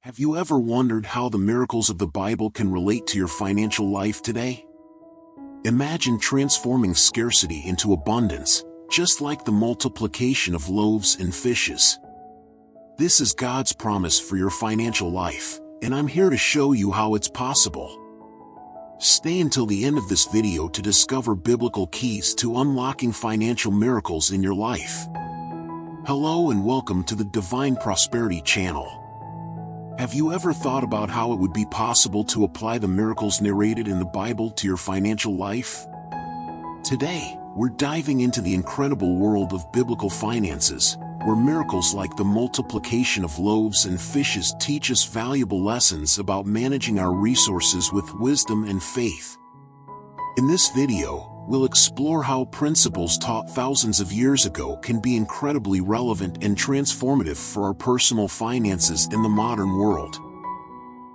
Have you ever wondered how the miracles of the Bible can relate to your financial life today? Imagine transforming scarcity into abundance, just like the multiplication of loaves and fishes. This is God's promise for your financial life, and I'm here to show you how it's possible. Stay until the end of this video to discover biblical keys to unlocking financial miracles in your life. Hello and welcome to the Divine Prosperity Channel. Have you ever thought about how it would be possible to apply the miracles narrated in the Bible to your financial life? Today, we're diving into the incredible world of biblical finances, where miracles like the multiplication of loaves and fishes teach us valuable lessons about managing our resources with wisdom and faith. In this video, we'll explore how principles taught thousands of years ago can be incredibly relevant and transformative for our personal finances in the modern world.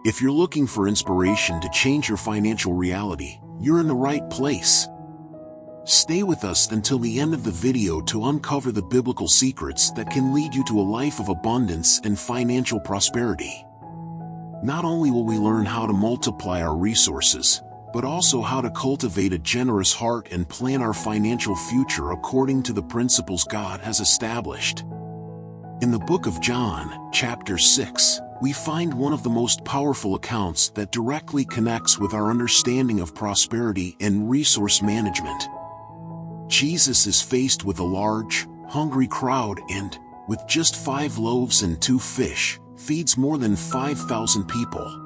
If you're looking for inspiration to change your financial reality, you're in the right place. Stay with us until the end of the video to uncover the biblical secrets that can lead you to a life of abundance and financial prosperity. Not only will we learn how to multiply our resources, but also how to cultivate a generous heart and plan our financial future according to the principles God has established. In the book of John, chapter 6, we find one of the most powerful accounts that directly connects with our understanding of prosperity and resource management. Jesus is faced with a large, hungry crowd and, with just 5 loaves and 2 fish, feeds more than 5,000 people.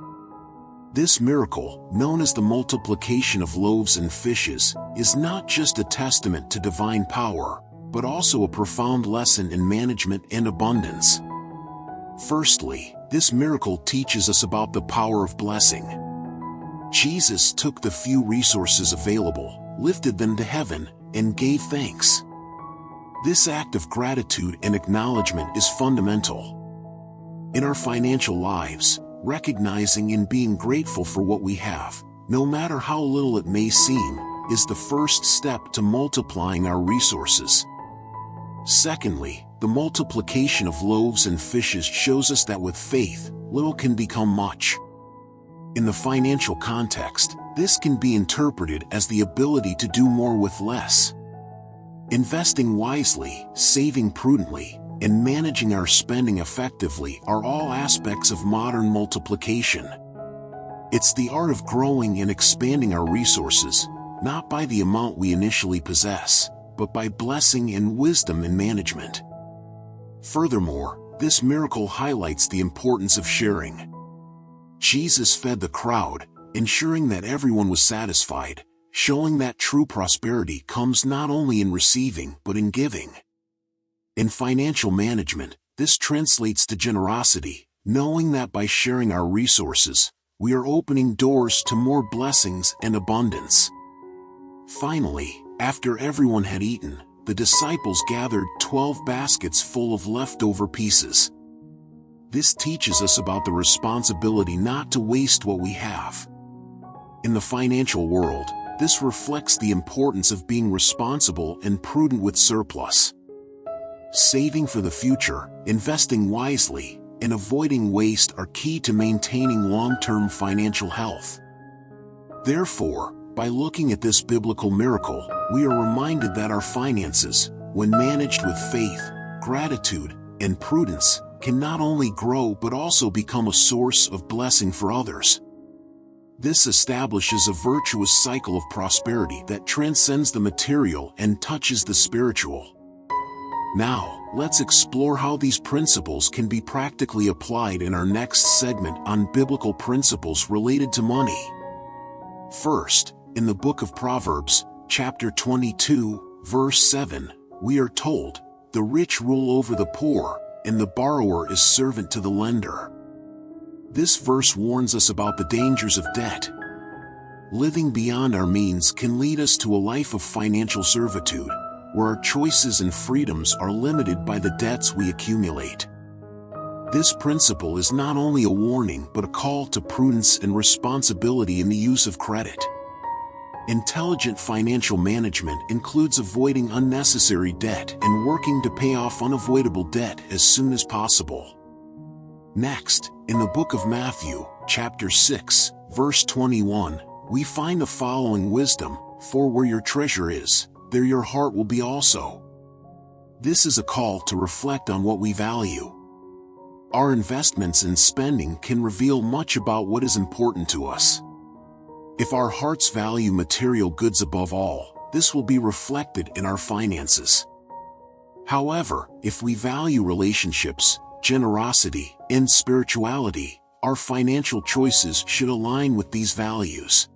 This miracle, known as the multiplication of loaves and fishes, is not just a testament to divine power, but also a profound lesson in management and abundance. Firstly, this miracle teaches us about the power of blessing. Jesus took the few resources available, lifted them to heaven, and gave thanks. This act of gratitude and acknowledgement is fundamental. In our financial lives, recognizing and being grateful for what we have, no matter how little it may seem, is the first step to multiplying our resources. Secondly, the multiplication of loaves and fishes shows us that with faith, little can become much. In the financial context, this can be interpreted as the ability to do more with less. Investing wisely, saving prudently, and managing our spending effectively are all aspects of modern multiplication. It's the art of growing and expanding our resources, not by the amount we initially possess, but by blessing and wisdom in management. Furthermore, this miracle highlights the importance of sharing. Jesus fed the crowd, ensuring that everyone was satisfied, showing that true prosperity comes not only in receiving but in giving. In financial management, this translates to generosity, knowing that by sharing our resources, we are opening doors to more blessings and abundance. Finally, after everyone had eaten, the disciples gathered 12 baskets full of leftover pieces. This teaches us about the responsibility not to waste what we have. In the financial world, this reflects the importance of being responsible and prudent with surplus. Saving for the future, investing wisely, and avoiding waste are key to maintaining long-term financial health. Therefore, by looking at this biblical miracle, we are reminded that our finances, when managed with faith, gratitude, and prudence, can not only grow but also become a source of blessing for others. This establishes a virtuous cycle of prosperity that transcends the material and touches the spiritual. Now, let's explore how these principles can be practically applied in our next segment on biblical principles related to money. First, in the book of Proverbs, chapter 22, verse 7, we are told, "The rich rule over the poor, and the borrower is servant to the lender." This verse warns us about the dangers of debt. Living beyond our means can lead us to a life of financial servitude, where our choices and freedoms are limited by the debts we accumulate. This principle is not only a warning but a call to prudence and responsibility in the use of credit. Intelligent financial management includes avoiding unnecessary debt and working to pay off unavoidable debt as soon as possible. Next, in the book of Matthew, chapter 6, verse 21, we find the following wisdom: "For where your treasure is, there your heart will be also." This is a call to reflect on what we value. Our investments and spending can reveal much about what is important to us. If our hearts value material goods above all, this will be reflected in our finances. However, if we value relationships, generosity, and spirituality, our financial choices should align with these values.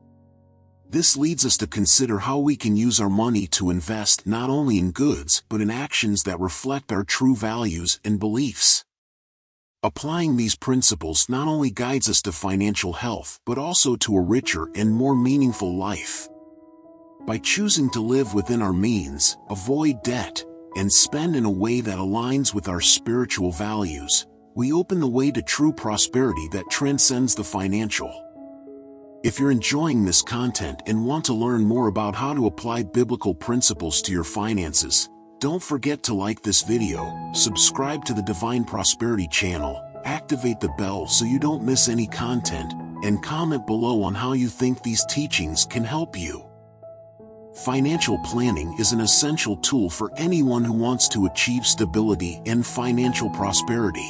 This leads us to consider how we can use our money to invest not only in goods but in actions that reflect our true values and beliefs. Applying these principles not only guides us to financial health but also to a richer and more meaningful life. By choosing to live within our means, avoid debt, and spend in a way that aligns with our spiritual values, we open the way to true prosperity that transcends the financial. If you're enjoying this content and want to learn more about how to apply biblical principles to your finances, don't forget to like this video, subscribe to the Divine Prosperity channel, activate the bell so you don't miss any content, and comment below on how you think these teachings can help you. Financial planning is an essential tool for anyone who wants to achieve stability and financial prosperity.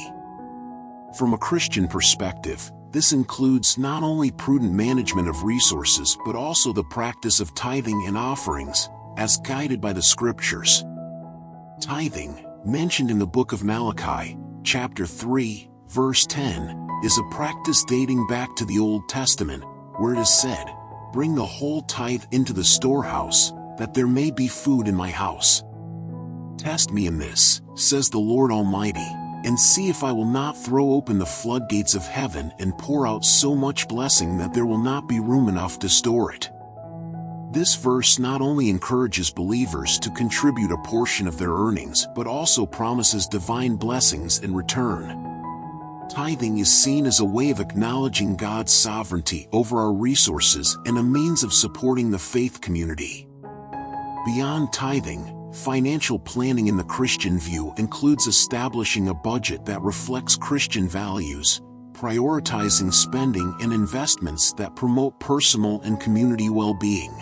From a Christian perspective, this includes not only prudent management of resources but also the practice of tithing and offerings, as guided by the Scriptures. Tithing, mentioned in the book of Malachi, chapter 3, verse 10, is a practice dating back to the Old Testament, where it is said, "Bring the whole tithe into the storehouse, that there may be food in my house. Test me in this, says the Lord Almighty, and see if I will not throw open the floodgates of heaven and pour out so much blessing that there will not be room enough to store it." This verse not only encourages believers to contribute a portion of their earnings but also promises divine blessings in return. Tithing is seen as a way of acknowledging God's sovereignty over our resources and a means of supporting the faith community. Beyond tithing, financial planning in the Christian view includes establishing a budget that reflects Christian values, prioritizing spending and investments that promote personal and community well-being.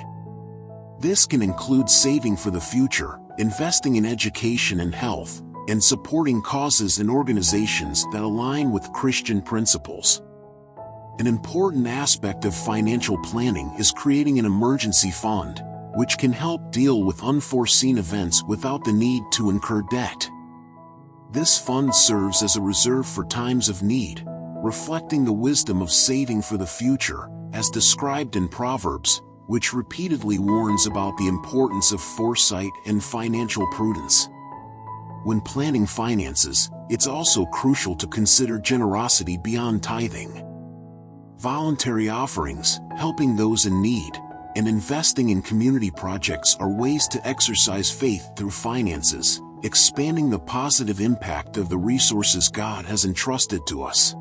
This can include saving for the future, investing in education and health, and supporting causes and organizations that align with Christian principles. An important aspect of financial planning is creating an emergency fund, which can help deal with unforeseen events without the need to incur debt. This fund serves as a reserve for times of need, reflecting the wisdom of saving for the future, as described in Proverbs, which repeatedly warns about the importance of foresight and financial prudence. When planning finances, it's also crucial to consider generosity beyond tithing. Voluntary offerings, helping those in need, and investing in community projects are ways to exercise faith through finances, expanding the positive impact of the resources God has entrusted to us.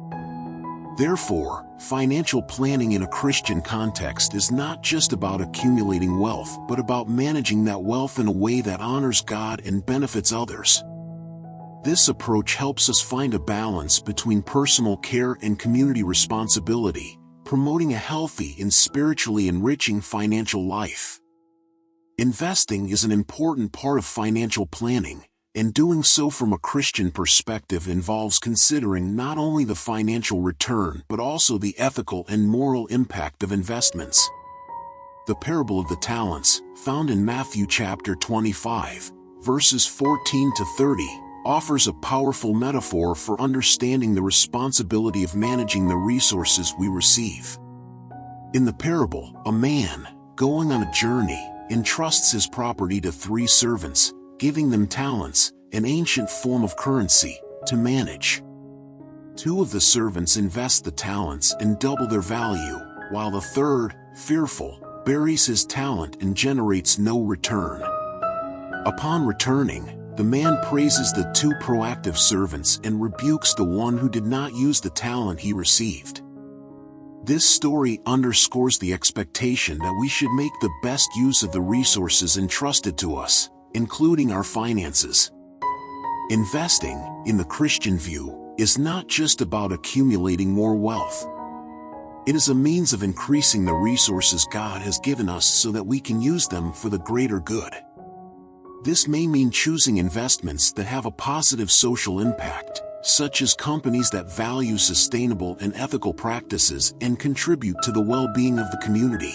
Therefore, financial planning in a Christian context is not just about accumulating wealth but about managing that wealth in a way that honors God and benefits others. This approach helps us find a balance between personal care and community responsibility, promoting a healthy and spiritually enriching financial life. Investing is an important part of financial planning, and doing so from a Christian perspective involves considering not only the financial return but also the ethical and moral impact of investments. The parable of the talents, found in Matthew chapter 25, verses 14 to 30, offers a powerful metaphor for understanding the responsibility of managing the resources we receive. In the parable, a man, going on a journey, entrusts his property to 3 servants, giving them talents, an ancient form of currency, to manage. 2 of the servants invest the talents and double their value, while the third, fearful, buries his talent and generates no return. Upon returning, the man praises the 2 proactive servants and rebukes the one who did not use the talent he received. This story underscores the expectation that we should make the best use of the resources entrusted to us, including our finances. Investing, in the Christian view, is not just about accumulating more wealth. It is a means of increasing the resources God has given us so that we can use them for the greater good. This may mean choosing investments that have a positive social impact, such as companies that value sustainable and ethical practices and contribute to the well-being of the community.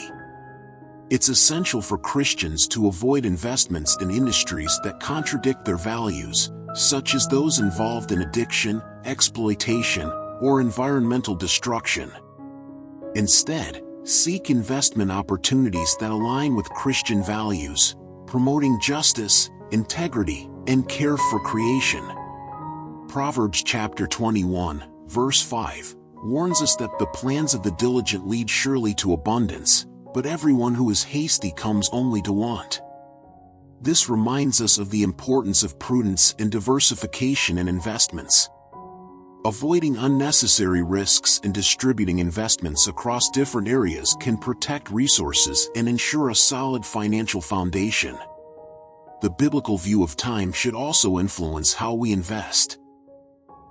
It's essential for Christians to avoid investments in industries that contradict their values, such as those involved in addiction, exploitation, or environmental destruction. Instead, seek investment opportunities that align with Christian values, promoting justice, integrity, and care for creation. Proverbs chapter 21, verse 5, warns us that the plans of the diligent lead surely to abundance, but everyone who is hasty comes only to want. This reminds us of the importance of prudence and diversification in investments. Avoiding unnecessary risks and distributing investments across different areas can protect resources and ensure a solid financial foundation. The biblical view of time should also influence how we invest.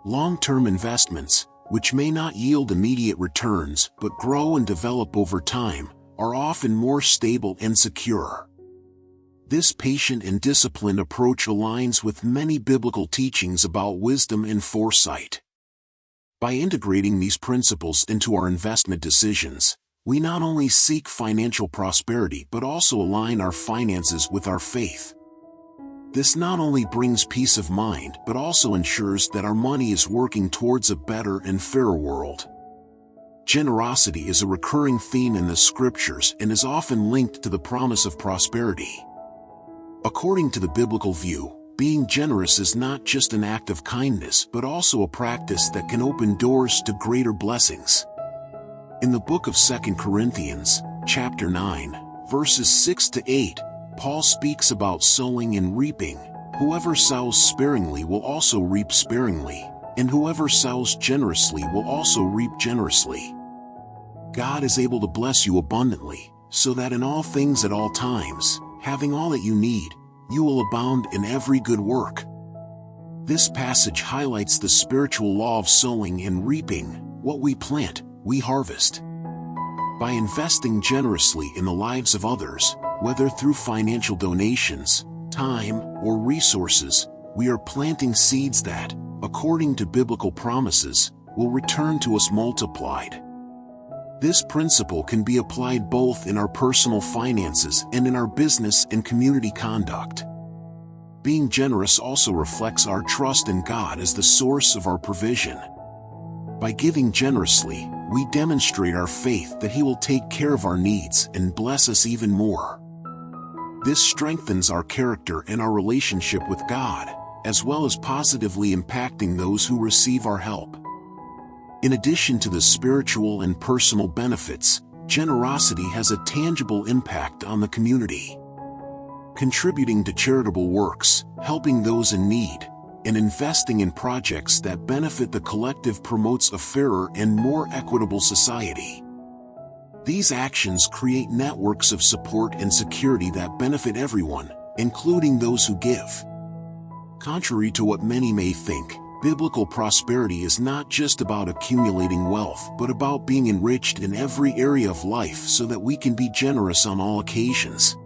Long-term investments, which may not yield immediate returns but grow and develop over time, are often more stable and secure. This patient and disciplined approach aligns with many biblical teachings about wisdom and foresight. By integrating these principles into our investment decisions, we not only seek financial prosperity but also align our finances with our faith. This not only brings peace of mind but also ensures that our money is working towards a better and fairer world. Generosity is a recurring theme in the scriptures and is often linked to the promise of prosperity. According to the biblical view, being generous is not just an act of kindness but also a practice that can open doors to greater blessings. In the book of 2 Corinthians, chapter 9, verses 6 to 8, Paul speaks about sowing and reaping. Whoever sows sparingly will also reap sparingly, and whoever sows generously will also reap generously. God is able to bless you abundantly, so that in all things at all times, having all that you need, you will abound in every good work. This passage highlights the spiritual law of sowing and reaping. What we plant, we harvest. By investing generously in the lives of others, whether through financial donations, time, or resources, we are planting seeds that, according to biblical promises, will return to us multiplied. This principle can be applied both in our personal finances and in our business and community conduct. Being generous also reflects our trust in God as the source of our provision. By giving generously, we demonstrate our faith that He will take care of our needs and bless us even more. This strengthens our character and our relationship with God, as well as positively impacting those who receive our help. In addition to the spiritual and personal benefits, generosity has a tangible impact on the community. Contributing to charitable works, helping those in need, and investing in projects that benefit the collective promotes a fairer and more equitable society. These actions create networks of support and security that benefit everyone, including those who give. Contrary to what many may think, biblical prosperity is not just about accumulating wealth but about being enriched in every area of life so that we can be generous on all occasions.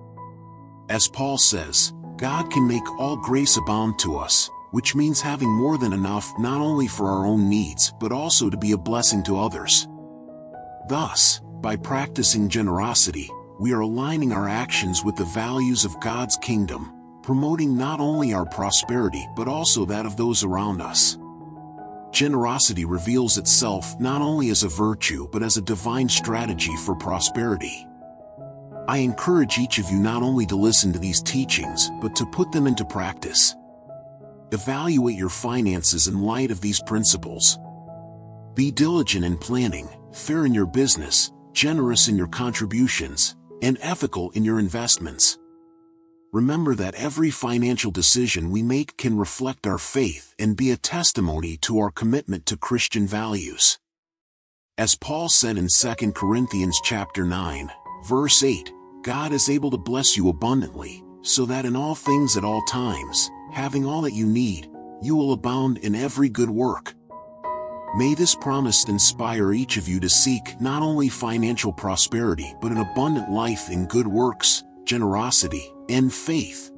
As Paul says, God can make all grace abound to us, which means having more than enough not only for our own needs but also to be a blessing to others. Thus, by practicing generosity, we are aligning our actions with the values of God's kingdom, promoting not only our prosperity but also that of those around us. Generosity reveals itself not only as a virtue but as a divine strategy for prosperity. I encourage each of you not only to listen to these teachings but to put them into practice. Evaluate your finances in light of these principles. Be diligent in planning, fair in your business, generous in your contributions, and ethical in your investments. Remember that every financial decision we make can reflect our faith and be a testimony to our commitment to Christian values. As Paul said in 2 Corinthians chapter 9, verse 8, God is able to bless you abundantly, so that in all things at all times, having all that you need, you will abound in every good work. May this promise inspire each of you to seek not only financial prosperity but an abundant life in good works, generosity, and faith.